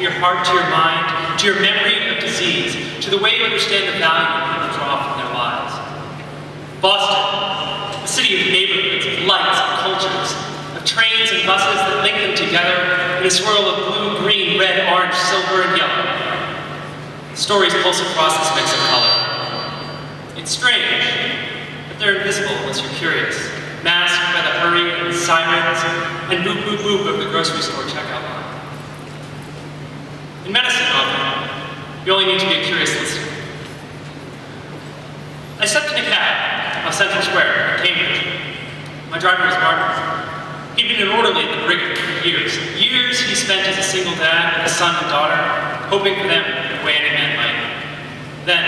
to your heart, to your mind, to your memory of disease, to the way you understand the value people draw from their lives. Boston, a city of neighborhoods, of lights, of cultures, of trains and buses that link them together in a swirl of blue, green, red, orange, silver, and yellow. Stories pulse across this mix of color. It's strange, but they're invisible unless you're curious, masked by the hurry and sirens and boop, boop, boop of the grocery store checkout line. In medicine, often, you only need to be a curious listener. I stepped in a cab off Central Square in Cambridge. My driver was Martin. He'd been an orderly at the brigade for years. Years he spent as a single dad with a son and daughter, hoping for them the way any man might. Then,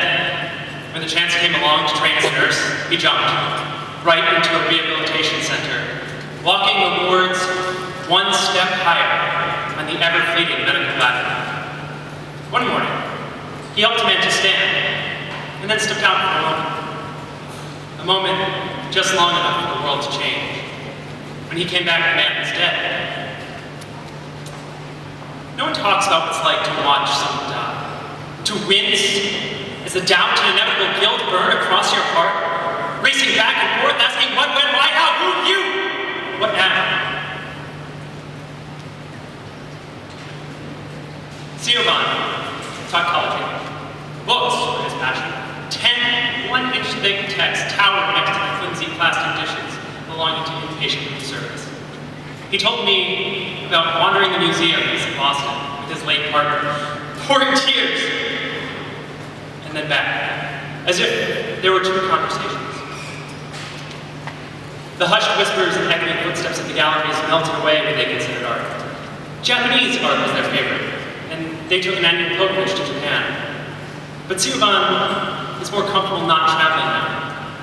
when the chance came along to train as a nurse, he jumped right into a rehabilitation center, walking the wards one step higher on the ever-fleeting medical ladder. One morning, he helped a man to stand, and then stepped out for a moment. A moment just long enough for the world to change. When he came back, the man was dead. No one talks about what it's like to watch someone die. To wince as the doubt and inevitable guilt burn across your heart, racing back and forth, asking what, when, why, how, who, you, what now? Siobhan taught college. Books were his passion. 10 one-inch thick texts towered next to the flimsy plastic dishes belonging to inpatient room service. He told me about wandering the museums in Boston with his late partner, pouring tears, and then back, as if there were two conversations. The hushed whispers and echoing footsteps of the galleries melted away when they considered art. Japanese art was their favorite, and they took an annual pilgrimage to Japan. But Siobhan is more comfortable not traveling now.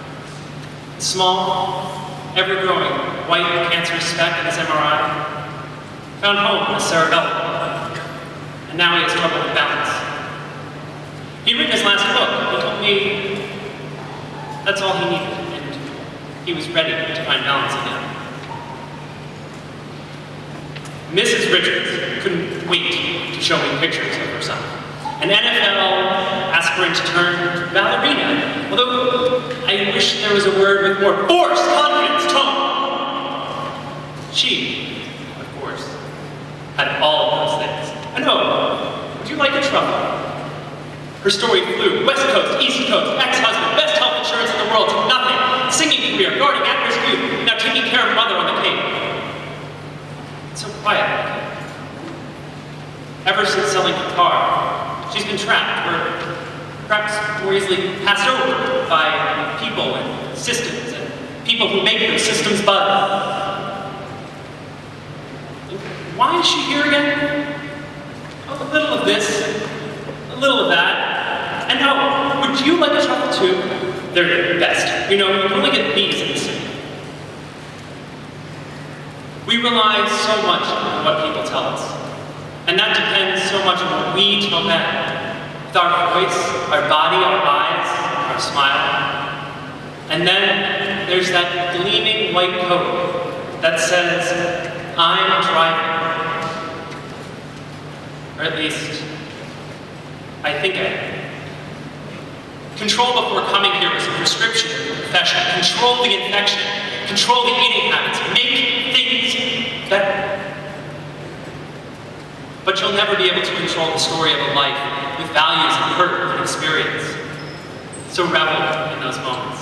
Small, ever-growing, white cancerous speck in his MRI, found home in a cerebellum, and now he has trouble with balance. He'd written his last book. He told me that's all he needed, and he was ready to find balance again. Mrs. Richards couldn't wait to show me pictures of her son. An NFL aspirant turned ballerina, although I wish there was a word with more force, confidence, tone. She, of course, had all of those things. And oh, would you like a truffle? Her story flew West Coast, East Coast, ex-husband, best health insurance in the world, took nothing, singing career, guarding at-risk youth, now taking care of mother on the Cape. It's so quiet. Ever since selling guitar, she's been trapped, or perhaps more easily passed over by people and systems, and people who make those systems buzz. Why is she here again? A little of this, a little of that. And now, would you like a truffle too? They're the best. You know, you can only get these in the city. We rely so much on what people tell us. And that depends so much on what we tell them. With our voice, our body, our eyes, our smile. And then there's that gleaming white coat that says, I'm driving. Or at least, I think I am. Control before coming here was a prescription of the profession. Control the infection. Control the eating habits. Make things better. But you'll never be able to control the story of a life with values and hurt and experience. So revel in those moments.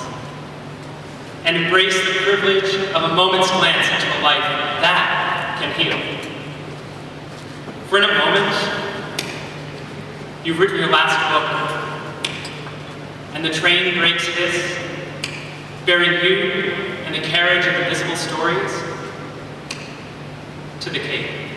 And embrace the privilege of a moment's glance into a life that can heal. For in a moment, you've written your last book, and the train breaks this, bearing you and the carriage of invisible stories to the Cape.